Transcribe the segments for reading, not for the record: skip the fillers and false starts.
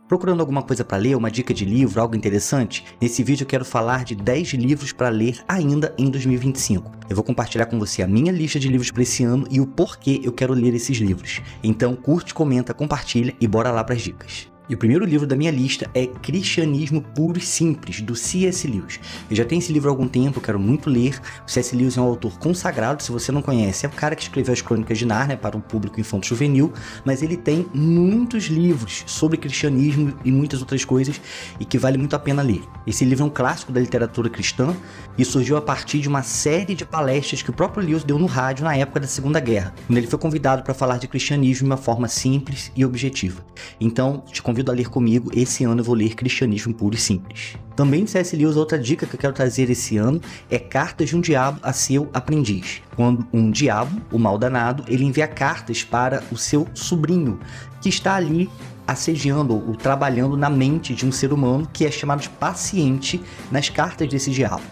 Procurando alguma coisa para ler, uma dica de livro, algo interessante? Nesse vídeo eu quero falar de 10 livros para ler ainda em 2025. Eu vou compartilhar com você a minha lista de livros para esse ano e o porquê eu quero ler esses livros. Então curte, comenta, compartilha e bora lá para as dicas. E o primeiro livro da minha lista é Cristianismo Puro e Simples, do C.S. Lewis. Eu já tenho esse livro há algum tempo, eu quero muito ler. O C.S. Lewis é um autor consagrado, se você não conhece, é o cara que escreveu as Crônicas de Nárnia para um público infanto-juvenil, mas ele tem muitos livros sobre cristianismo e muitas outras coisas e que vale muito a pena ler. Esse livro é um clássico da literatura cristã e surgiu a partir de uma série de palestras que o próprio Lewis deu no rádio na época da Segunda Guerra, quando ele foi convidado para falar de cristianismo de uma forma simples e objetiva. Então, te convido a ler comigo, esse ano eu vou ler Cristianismo Puro e Simples. Também de C.S. Lewis, outra dica que eu quero trazer esse ano é Cartas de um Diabo a seu Aprendiz. Quando um diabo, o mal danado, ele envia cartas para o seu sobrinho, que está ali assediando ou trabalhando na mente de um ser humano que é chamado de paciente nas cartas desse diabo.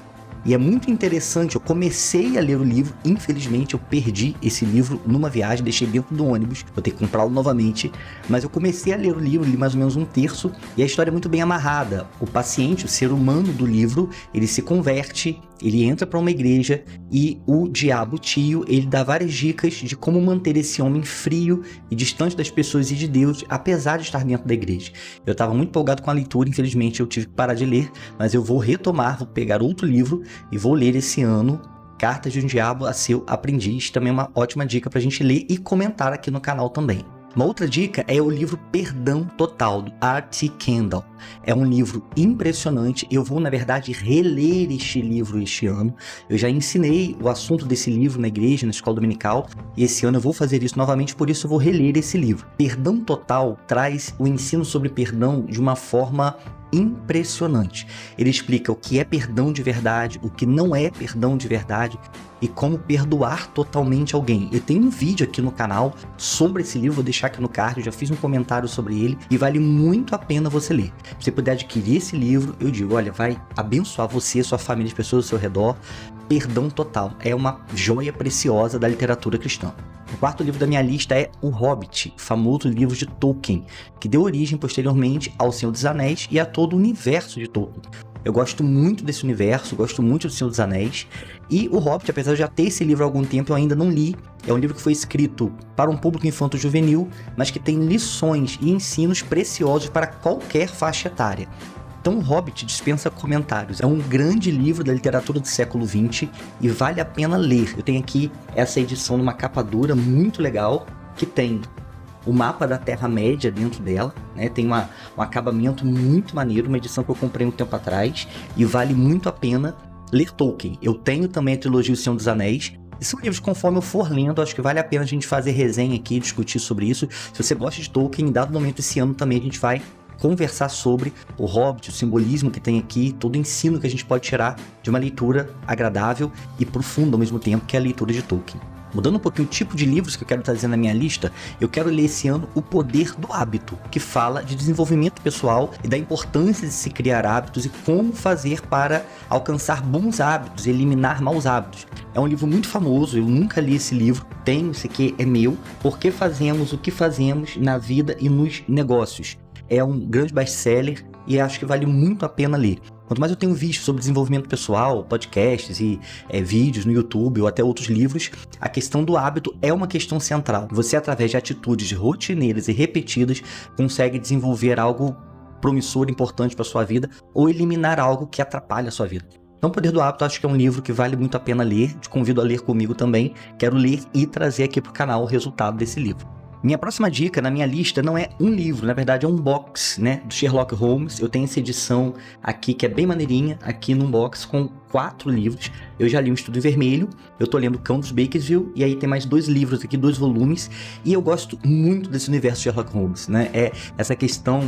E é muito interessante, eu comecei a ler o livro, infelizmente eu perdi esse livro numa viagem, deixei dentro do ônibus, vou ter que comprá-lo novamente, mas eu comecei a ler o livro, li mais ou menos um terço, e a história é muito bem amarrada. O paciente, o ser humano do livro, ele se converte, ele entra para uma igreja e o diabo, tio, ele dá várias dicas de como manter esse homem frio e distante das pessoas e de Deus, apesar de estar dentro da igreja. Eu estava muito empolgado com a leitura, infelizmente eu tive que parar de ler, mas eu vou retomar, vou pegar outro livro e vou ler esse ano Cartas de um Diabo a seu Aprendiz, também é uma ótima dica para a gente ler e comentar aqui no canal também. Uma outra dica é o livro Perdão Total, do R.T. Kendall. É um livro impressionante, eu vou, na verdade, reler este livro este ano. Eu já ensinei o assunto desse livro na igreja, na escola dominical, e esse ano eu vou fazer isso novamente, por isso eu vou reler esse livro. Perdão Total traz o ensino sobre perdão de uma forma impressionante. Ele explica o que é perdão de verdade, o que não é perdão de verdade e como perdoar totalmente alguém. Eu tenho um vídeo aqui no canal sobre esse livro, vou deixar aqui no card, eu já fiz um comentário sobre ele e vale muito a pena você ler. Se você puder adquirir esse livro, eu digo, olha, vai abençoar você, sua família, as pessoas ao seu redor. Perdão Total é uma joia preciosa da literatura cristã. O quarto livro da minha lista é O Hobbit, famoso livro de Tolkien, que deu origem posteriormente ao Senhor dos Anéis e a todo o universo de Tolkien. Eu gosto muito desse universo, gosto muito do Senhor dos Anéis, e O Hobbit, apesar de já ter esse livro há algum tempo, eu ainda não li. É um livro que foi escrito para um público infanto-juvenil, mas que tem lições e ensinos preciosos para qualquer faixa etária. Então, O Hobbit dispensa comentários. É um grande livro da literatura do século XX e vale a pena ler. Eu tenho aqui essa edição numa capa dura muito legal, que tem o mapa da Terra-média dentro dela, né? Tem um acabamento muito maneiro, uma edição que eu comprei um tempo atrás e vale muito a pena ler Tolkien. Eu tenho também a trilogia O Senhor dos Anéis. E são livros, conforme eu for lendo, acho que vale a pena a gente fazer resenha aqui, discutir sobre isso. Se você gosta de Tolkien, em dado momento esse ano também a gente vai conversar sobre o Hobbit, o simbolismo que tem aqui, todo o ensino que a gente pode tirar de uma leitura agradável e profunda ao mesmo tempo, que é a leitura de Tolkien. Mudando um pouquinho o tipo de livros que eu quero trazer na minha lista, eu quero ler esse ano O Poder do Hábito, que fala de desenvolvimento pessoal e da importância de se criar hábitos e como fazer para alcançar bons hábitos e eliminar maus hábitos. É um livro muito famoso, eu nunca li esse livro, tenho, esse aqui é meu, Por que Fazemos o que Fazemos na Vida e nos Negócios. É um grande best-seller e acho que vale muito a pena ler. Quanto mais eu tenho visto sobre desenvolvimento pessoal, podcasts e vídeos no YouTube ou até outros livros, a questão do hábito é uma questão central. Você, através de atitudes rotineiras e repetidas, consegue desenvolver algo promissor, importante para a sua vida ou eliminar algo que atrapalha a sua vida. Então, O Poder do Hábito, acho que é um livro que vale muito a pena ler. Te convido a ler comigo também. Quero ler e trazer aqui para o canal o resultado desse livro. Minha próxima dica na minha lista não é um livro, na verdade é um box, né, do Sherlock Holmes. Eu tenho essa edição aqui que é bem maneirinha, aqui num box com 4 livros. Eu já li o Estudo em Vermelho, eu tô lendo Cão dos Baskerville, e aí tem mais 2 livros aqui, 2 volumes, e eu gosto muito desse universo de Sherlock Holmes, né, essa questão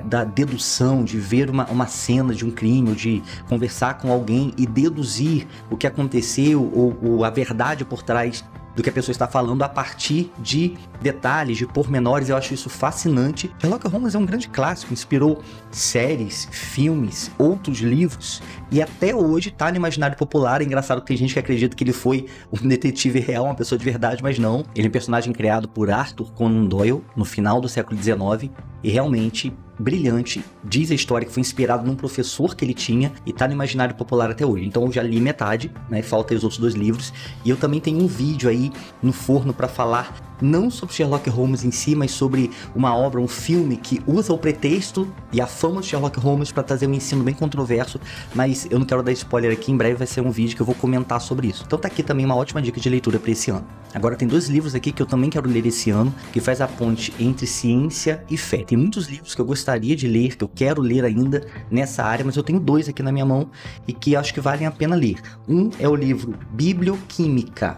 da dedução, de ver uma cena de um crime, ou de conversar com alguém e deduzir o que aconteceu, ou a verdade por trás do que a pessoa está falando a partir de detalhes, de pormenores. Eu acho isso fascinante. Sherlock Holmes é um grande clássico, inspirou séries, filmes, outros livros, e até hoje está no imaginário popular. É engraçado que tem gente que acredita que ele foi um detetive real, uma pessoa de verdade, mas não. Ele é um personagem criado por Arthur Conan Doyle no final do século XIX, e realmente brilhante. Diz a história que foi inspirado num professor que ele tinha e tá no imaginário popular até hoje. Então eu já li metade, né? Faltam os outros 2 livros. E eu também tenho um vídeo aí no forno para falar não sobre Sherlock Holmes em si, mas sobre uma obra, um filme que usa o pretexto e a fama de Sherlock Holmes para trazer um ensino bem controverso, mas eu não quero dar spoiler aqui, em breve vai ser um vídeo que eu vou comentar sobre isso. Então tá aqui também uma ótima dica de leitura para esse ano. Agora tem 2 livros aqui que eu também quero ler esse ano, que faz a ponte entre ciência e fé. Tem muitos livros que eu gostaria de ler, que eu quero ler ainda nessa área, mas eu tenho 2 aqui na minha mão e que acho que valem a pena ler. Um é o livro Biblioquímica,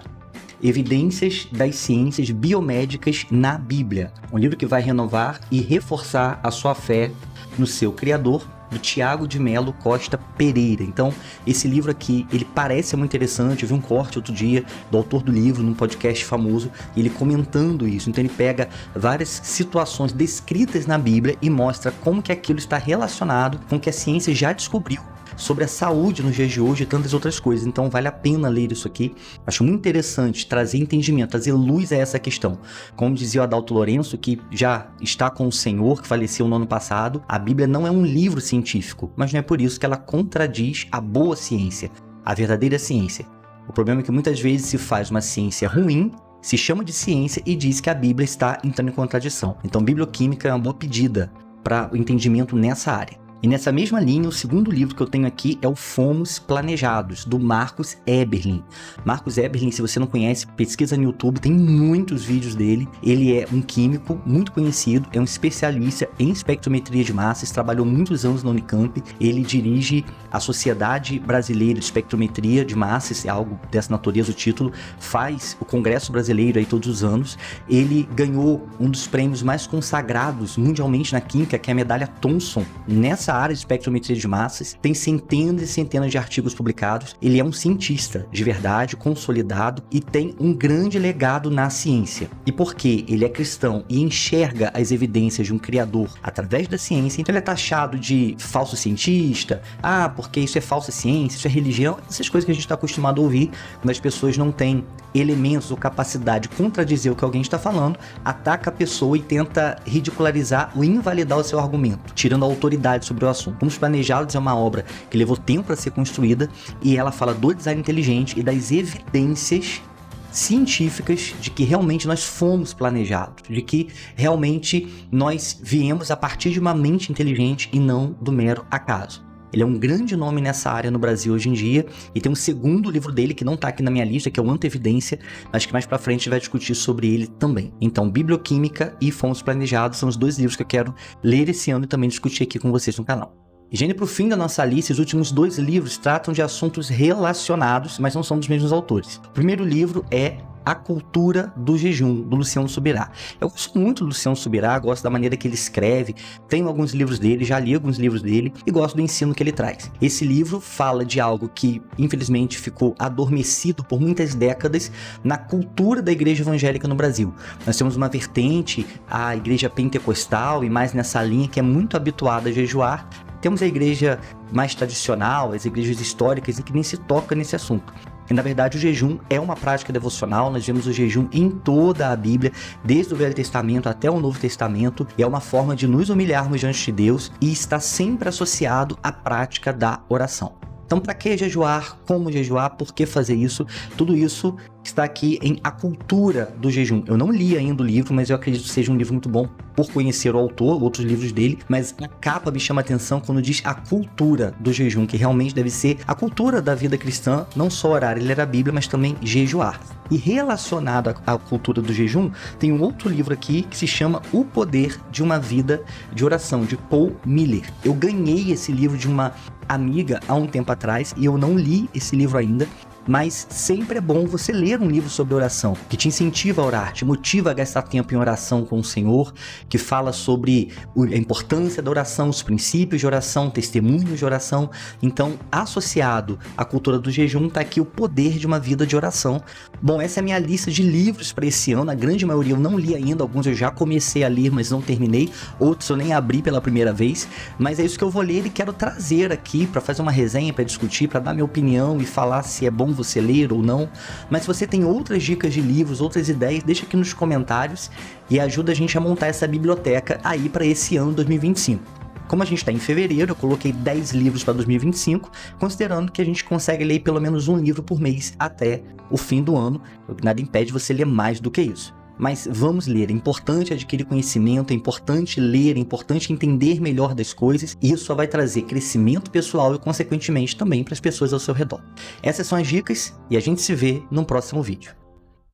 Evidências das Ciências Biomédicas na Bíblia. Um livro que vai renovar e reforçar a sua fé no seu Criador, do Tiago de Melo Costa Pereira. Então, esse livro aqui, ele parece muito interessante. Eu vi um corte outro dia do autor do livro, num podcast famoso, ele comentando isso. Então, ele pega várias situações descritas na Bíblia e mostra como que aquilo está relacionado com o que a ciência já descobriu sobre a saúde nos dias de hoje e tantas outras coisas. Então vale a pena ler isso aqui. Acho muito interessante trazer entendimento, trazer luz a essa questão. Como dizia o Adalto Lourenço, que já está com o Senhor, que faleceu no ano passado, a Bíblia não é um livro científico, mas não é por isso que ela contradiz a boa ciência, a verdadeira ciência. O problema é que muitas vezes se faz uma ciência ruim, se chama de ciência e diz que a Bíblia está entrando em contradição. Então biblioquímica é uma boa pedida para o entendimento nessa área. E nessa mesma linha, o segundo livro que eu tenho aqui é o Fomos Planejados, do Marcus Eberlin. Marcus Eberlin, se você não conhece, pesquisa no YouTube, tem muitos vídeos dele. Ele é um químico muito conhecido, é um especialista em espectrometria de massas, trabalhou muitos anos na Unicamp. Ele dirige a Sociedade Brasileira de Espectrometria de Massas, é algo dessa natureza o título, faz o Congresso Brasileiro aí todos os anos. Ele ganhou um dos prêmios mais consagrados mundialmente na química, que é a medalha Thomson, nessa área de espectrometria de massas, tem centenas e centenas de artigos publicados. Ele é um cientista de verdade, consolidado e tem um grande legado na ciência. E porque ele é cristão e enxerga as evidências de um criador através da ciência, então ele é taxado de falso cientista, porque isso é falsa ciência, isso é religião, essas coisas que a gente está acostumado a ouvir quando as pessoas não têm elementos ou capacidade de contradizer o que alguém está falando, ataca a pessoa e tenta ridicularizar ou invalidar o seu argumento, tirando a autoridade sobre o assunto. Fomos Planejados é uma obra que levou tempo para ser construída e ela fala do design inteligente e das evidências científicas de que realmente nós fomos planejados, de que realmente nós viemos a partir de uma mente inteligente e não do mero acaso. Ele é um grande nome nessa área no Brasil hoje em dia, e tem um segundo livro dele que não está aqui na minha lista, que é o Anteevidência, mas que mais pra frente a gente vai discutir sobre ele também. Então, Biblioquímica e Fomos Planejados são os 2 livros que eu quero ler esse ano e também discutir aqui com vocês no canal. E já indo pro fim da nossa lista, os últimos 2 livros tratam de assuntos relacionados, mas não são dos mesmos autores. O primeiro livro é A Cultura do Jejum, do Luciano Subirá. Eu gosto muito do Luciano Subirá, gosto da maneira que ele escreve, tenho alguns livros dele, já li alguns livros dele e gosto do ensino que ele traz. Esse livro fala de algo que, infelizmente, ficou adormecido por muitas décadas na cultura da igreja evangélica no Brasil. Nós temos uma vertente, a igreja pentecostal e mais nessa linha que é muito habituada a jejuar. Temos a igreja mais tradicional, as igrejas históricas, em que nem se toca nesse assunto. E, na verdade, o jejum é uma prática devocional. Nós vemos o jejum em toda a Bíblia, desde o Velho Testamento até o Novo Testamento, e é uma forma de nos humilharmos diante de Deus e está sempre associado à prática da oração. Então, para que jejuar? Como jejuar? Por que fazer isso? Tudo isso está aqui em A Cultura do Jejum. Eu não li ainda o livro, mas eu acredito que seja um livro muito bom por conhecer o autor, outros livros dele, mas a capa me chama a atenção quando diz a cultura do jejum, que realmente deve ser a cultura da vida cristã, não só orar e ler a Bíblia, mas também jejuar. E relacionado à cultura do jejum, tem um outro livro aqui que se chama O Poder de uma Vida de Oração, de Paul Miller. Eu ganhei esse livro de uma amiga há um tempo atrás e eu não li esse livro ainda, mas sempre é bom você ler um livro sobre oração, que te incentiva a orar, te motiva a gastar tempo em oração com o Senhor, que fala sobre a importância da oração, os princípios de oração, testemunhos de oração. Então, associado à cultura do jejum, está aqui O Poder de uma Vida de Oração. Bom, essa é a minha lista de livros para esse ano. A grande maioria eu não li ainda, alguns eu já comecei a ler, mas não terminei, outros eu nem abri pela primeira vez, mas é isso que eu vou ler e quero trazer aqui para fazer uma resenha, para discutir, para dar minha opinião e falar se é bom recomendo você ler ou não, mas se você tem outras dicas de livros, outras ideias, deixa aqui nos comentários e ajuda a gente a montar essa biblioteca aí para esse ano 2025. Como a gente está em fevereiro, eu coloquei 10 livros para 2025, considerando que a gente consegue ler pelo menos um livro por mês até o fim do ano. Nada impede você ler mais do que isso. Mas vamos ler, é importante adquirir conhecimento, é importante ler, é importante entender melhor das coisas, e isso só vai trazer crescimento pessoal e, consequentemente, também para as pessoas ao seu redor. Essas são as dicas e a gente se vê no próximo vídeo.